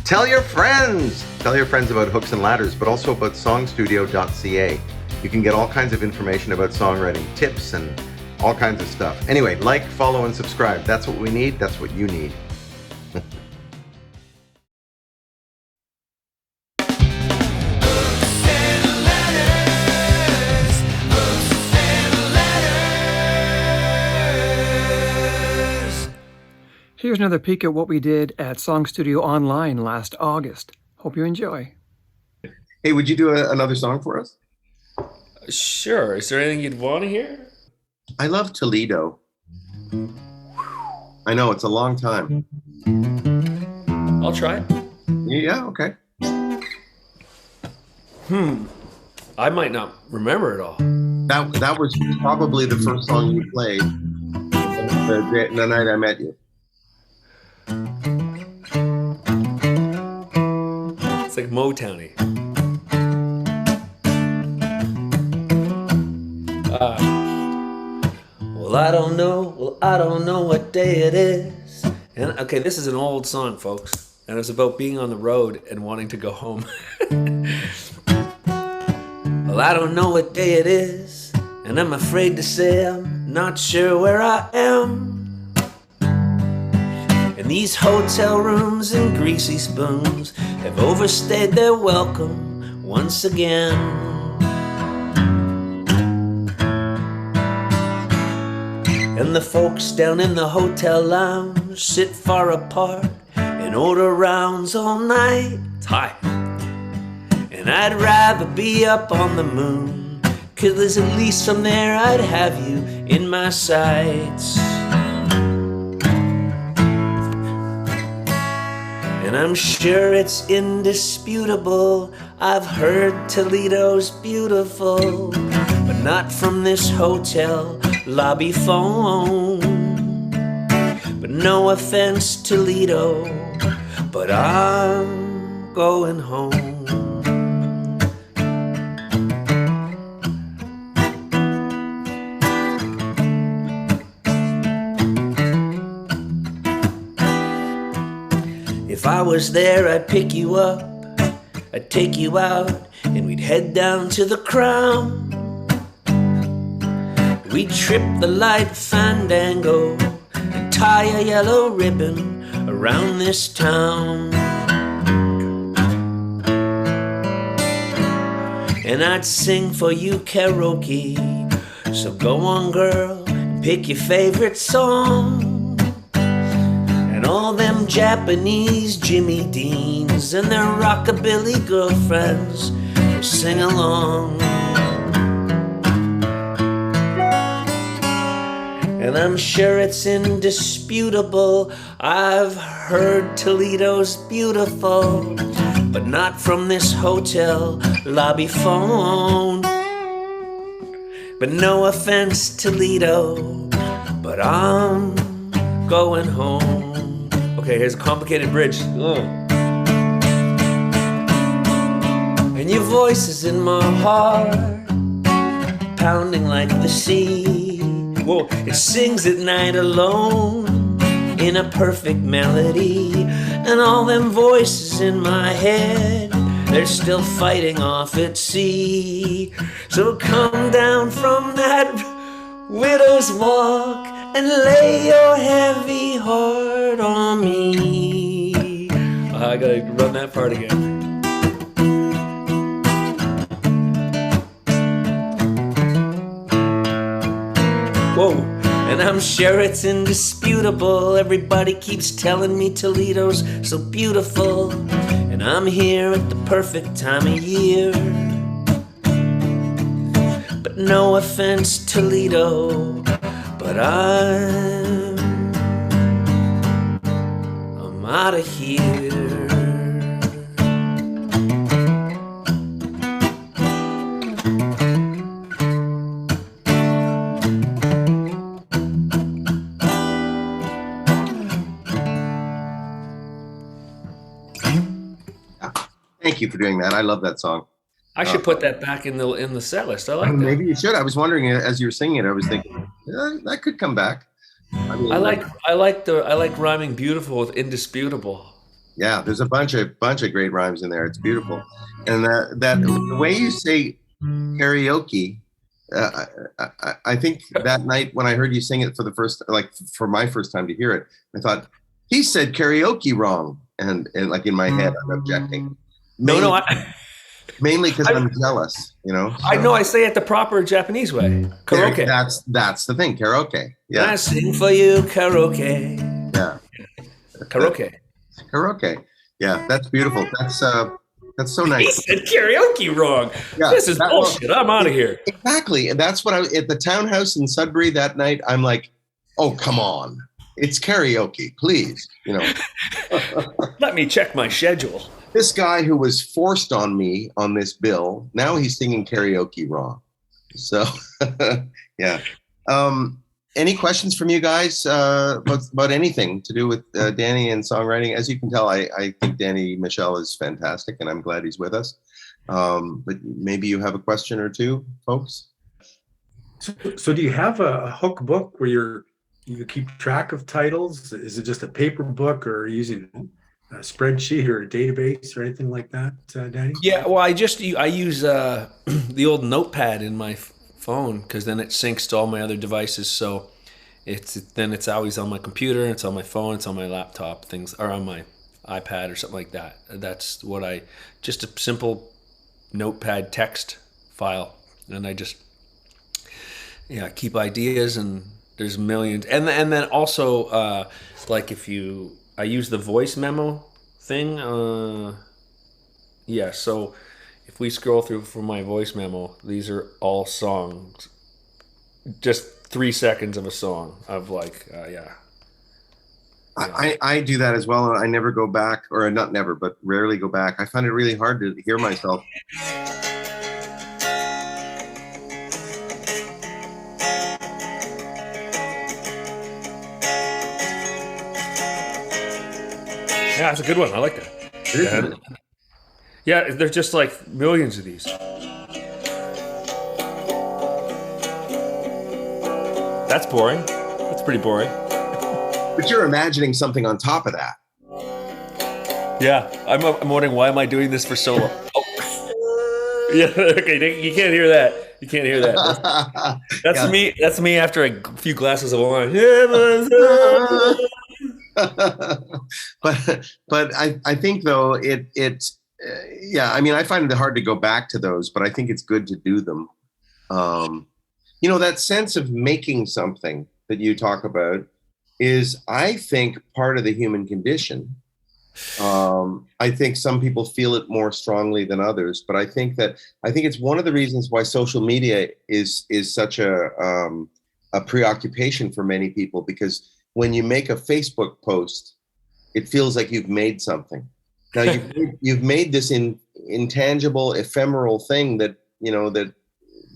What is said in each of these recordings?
Tell your friends. Tell your friends about Hooks and Ladders, but also about songstudio.ca. You can get all kinds of information about songwriting, tips, and all kinds of stuff. Anyway, like, follow, and subscribe. That's what we need. That's what you need. Here's another peek at what we did at SongStudio Online last August. Hope you enjoy. Hey, would you do another song for us? Sure. Is there anything you'd want to hear? I love Toledo. I know, it's a long time. I'll try. Yeah, okay. I might not remember it all. That was probably the first song you played the night I met you. It's like Motowny. Well, I don't know what day it is. And okay, this is an old song, folks. And it's about being on the road and wanting to go home. Well, I don't know what day it is, and I'm afraid to say I'm not sure where I am. And these hotel rooms and greasy spoons have overstayed their welcome once again. And the folks down in the hotel lounge sit far apart and order rounds all night. Hi. And I'd rather be up on the moon, 'cause at least from there I'd have you in my sights. And I'm sure it's indisputable, I've heard Toledo's beautiful, but not from this hotel lobby phone. But no offense, Toledo, but I'm going home. If I was there, I'd pick you up, I'd take you out, and we'd head down to the Crown. We'd trip the light fandango and tie a yellow ribbon around this town. And I'd sing for you karaoke, so go on girl, and pick your favorite song. And all them Japanese Jimmy Deans and their rockabilly girlfriends will sing along. And I'm sure it's indisputable, I've heard Toledo's beautiful, but not from this hotel lobby phone. But no offense, Toledo, but I'm going home. Okay, here's a complicated bridge. And your voice is in my heart, pounding like the sea. Whoa, it sings at night alone in a perfect melody. And all them voices in my head, they're still fighting off at sea. So come down from that widow's walk and lay your heavy heart on me. I gotta run that part again. Whoa, and I'm sure it's indisputable, everybody keeps telling me Toledo's so beautiful. And I'm here at the perfect time of year. But no offense, Toledo, but I'm out of here. Thank you for doing that. I love that song. I should put that back in the set list. I like that. Maybe you should. I was wondering as you were singing it. I was thinking that could come back. I like rhyming beautiful with indisputable. Yeah, there's a bunch of great rhymes in there. It's beautiful, and the way you say karaoke, I think that night when I heard you sing it for the first, like for my first time to hear it, I thought he said karaoke wrong, and like in my head I'm objecting, No, mainly no, mainly because I'm jealous, you know. I So, know I say it the proper Japanese way. Karaoke. that's the thing, karaoke. Yeah, I sing for you, karaoke. yeah, Karaoke. karaoke. Yeah, that's beautiful. That's so He nice. said karaoke wrong. Yeah, This is bullshit. I'm out of here. Exactly. And that's what at the townhouse in Sudbury that night, I'm like, oh, come on. It's karaoke, please. You know, Let me check my schedule. this guy who was forced on me on this bill, now he's singing karaoke wrong. So, yeah. Any questions from you guys about anything to do with Danny and songwriting? As you can tell, I think Danny Michel is fantastic, and I'm glad he's with us. But maybe you have a question or two, folks. So do you have a hook book where you keep track of titles? Is it just a paper book, or are you using a spreadsheet or a database or anything like that, Danny? Yeah, well, I use the old notepad in my phone, because then it syncs to all my other devices. So it's always on my computer, it's on my phone, it's on my laptop, things are on my iPad or something like that. That's what just a simple notepad text file, and I just keep ideas, and there's millions. And then also like I use the voice memo thing. So if we scroll through for my voice memo, these are all songs. Just 3 seconds of a song of I do that as well, and I never go back, or not never, but rarely go back. I find it really hard to hear myself. Yeah, that's a good one. I like that. Yeah, there's just like millions of these. That's boring. That's pretty boring. But you're imagining something on top of that. Yeah, I'm wondering, why am I doing this for so long? Oh. Yeah, okay, you can't hear that. You can't hear that. That's me. That's me after a few glasses of wine. but I think though it's I mean, I find it hard to go back to those, but I think it's good to do them. That sense of making something that you talk about is, I think, part of the human condition. I think some people feel it more strongly than others, but I think it's one of the reasons why social media is such a preoccupation for many people, because when you make a Facebook post, it feels like you've made something. Now you've made this intangible, ephemeral thing that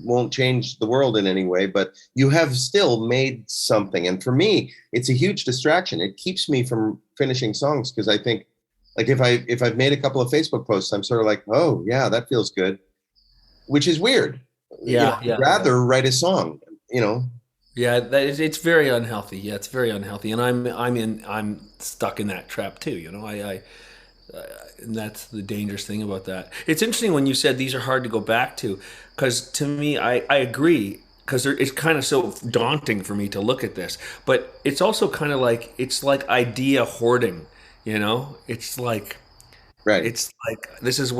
won't change the world in any way, but you have still made something. And for me, it's a huge distraction. It keeps me from finishing songs, because I think, like, if I've made a couple of Facebook posts, I'm sort of like, oh yeah, that feels good, which is weird. I'd rather write a song, Yeah, it's very unhealthy. Yeah, it's very unhealthy, and I'm stuck in that trap too. And that's the dangerous thing about that. It's interesting when you said these are hard to go back to, because to me, I agree, because it's kind of so daunting for me to look at this, but it's also kind of like, it's like idea hoarding. It's like, right. It's like, this is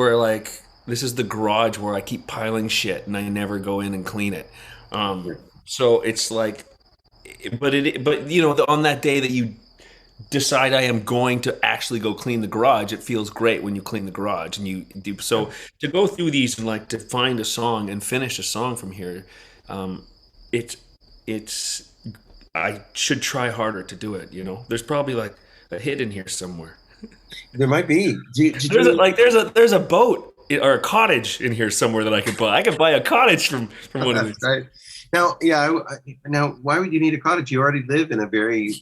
the garage where I keep piling shit and I never go in and clean it. So it's like, but on that day that you decide I am going to actually go clean the garage, it feels great when you clean the garage, and you do. So to go through these and like to find a song and finish a song from here, it's I should try harder to do it. There's probably like a hit in here somewhere. There might be. There's a boat or a cottage in here somewhere that I could buy. I could buy a cottage from one of these. Right. Now, now, why would you need a cottage? You already live in a very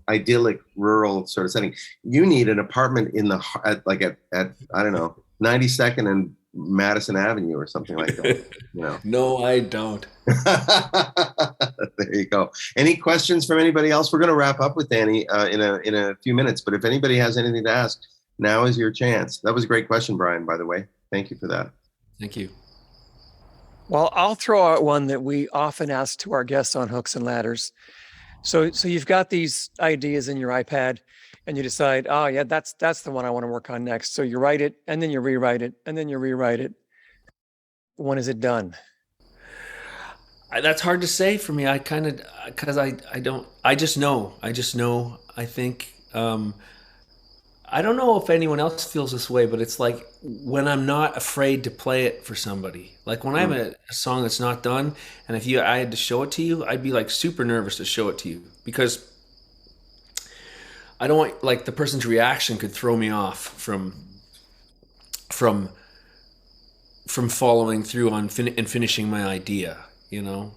idyllic rural sort of setting. You need an apartment at I don't know, 92nd Madison Avenue or something like that. No, I don't. There you go. Any questions from anybody else? We're going to wrap up with Danny in a few minutes, but if anybody has anything to ask, now is your chance. That was a great question, Brian, by the way. Thank you for that. Thank you. Well, I'll throw out one that we often ask to our guests on Hooks and Ladders. So you've got these ideas in your iPad and you decide, oh yeah, that's the one I want to work on next. So you write it and then you rewrite it and then you rewrite it. When is it done? That's hard to say for me. I kind of, because I just know. I think, I don't know if anyone else feels this way, but it's like when I'm not afraid to play it for somebody. Like when I have a song that's not done, and I had to show it to you, I'd be like super nervous to show it to you because I don't want, like, the person's reaction could throw me off from following through on and finishing my idea. Yeah.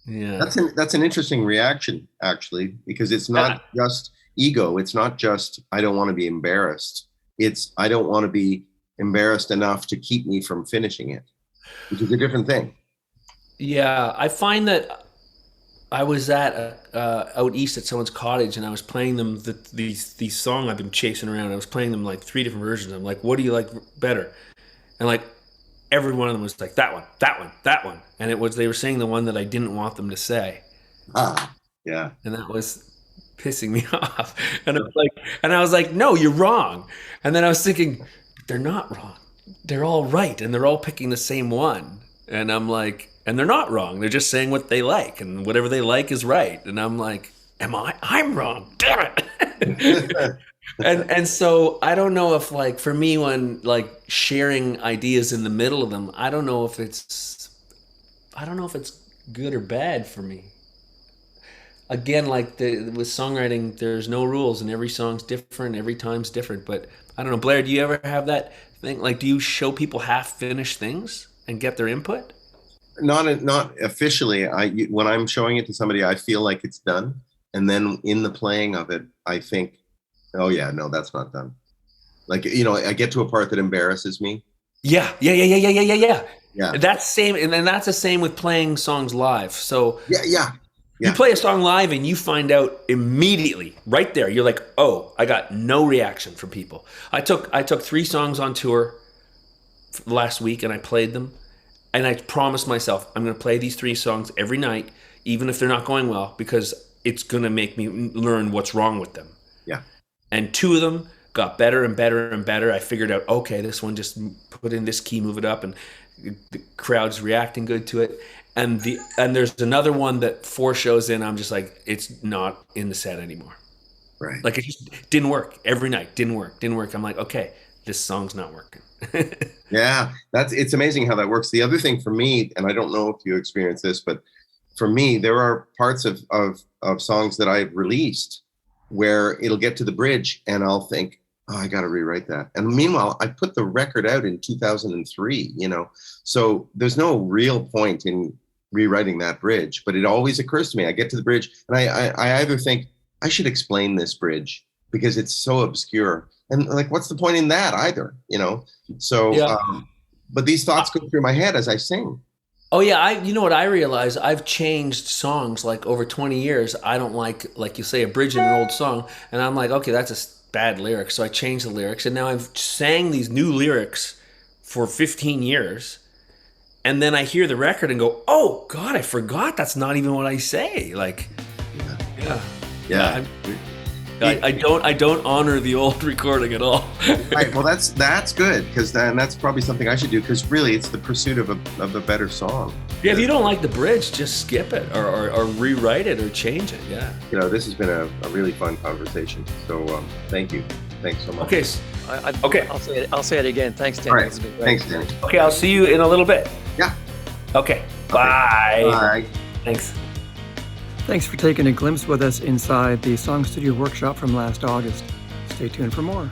Yeah. That's an interesting reaction, actually, because it's not just ego. It's not just, I don't want to be embarrassed. It's, I don't want to be embarrassed enough to keep me from finishing it, which is a different thing. Yeah. I find that I was at out east at someone's cottage and I was playing them these songs I've been chasing around. I was playing them like 3 different versions. I'm like, what do you like better? And like every one of them was like, that one, that one, that one. And they were saying the one that I didn't want them to say. Yeah. And that was pissing me off. And I was like, no, you're wrong. And then I was thinking, they're not wrong. They're all right. And they're all picking the same one. And I'm like, and they're not wrong. They're just saying what they like, and whatever they like is right. And I'm like, I'm wrong. Damn it. and so I don't know if, like, for me, when like sharing ideas in the middle of them, I don't know if it's good or bad for me. Again, like with songwriting, there's no rules and every song's different, every time's different. But I don't know, Blair, do you ever have that thing? Like, do you show people half-finished things and get their input? Not officially. When I'm showing it to somebody, I feel like it's done. And then in the playing of it, I think, oh yeah, no, that's not done. Like, I get to a part that embarrasses me. Yeah. That's same, and then that's the same with playing songs live. So yeah. You play a song live and you find out immediately, right there. You're like, oh, I got no reaction from people. I took 3 songs on tour last week and I played them. And I promised myself, I'm going to play these 3 songs every night, even if they're not going well, because it's going to make me learn what's wrong with them. Yeah. And 2 of them got better and better and better. I figured out, okay, this one, just put in this key, move it up, and the crowd's reacting good to it. And there's another one that 4 shows in, I'm just like, it's not in the set anymore. Right. Like, it just didn't work every night. Didn't work. I'm like, okay, this song's not working. Yeah, it's amazing how that works. The other thing for me, and I don't know if you experience this, but for me, there are parts of songs that I've released where it'll get to the bridge and I'll think, oh, I got to rewrite that. And meanwhile, I put the record out in 2003, so there's no real point in rewriting that bridge, but it always occurs to me. I get to the bridge and I either think I should explain this bridge because it's so obscure. And like, what's the point in that either, So, yeah. But these thoughts go through my head as I sing. Oh yeah, you know what I realize? I've changed songs like over 20 years. I don't like you say, a bridge in an old song, and I'm like, okay, that's a bad lyric. So I changed the lyrics, and now I've sang these new lyrics for 15 years, and then I hear the record and go, oh God, I forgot. That's not even what I say. Like, yeah. I don't honor the old recording at all. Right. Well, that's good, because that's probably something I should do, because really it's the pursuit of a better song. Yeah, if you don't like the bridge, just skip it or rewrite it or change it. Yeah. This has been a really fun conversation. So thank you. Thanks so much. Okay. Okay. I'll say it again. Thanks, Danny. All right. Thanks, Danny. Okay, I'll see you in a little bit. Yeah. Okay. Bye. Bye. Thanks. Thanks for taking a glimpse with us inside the SongStudio workshop from last August. Stay tuned for more.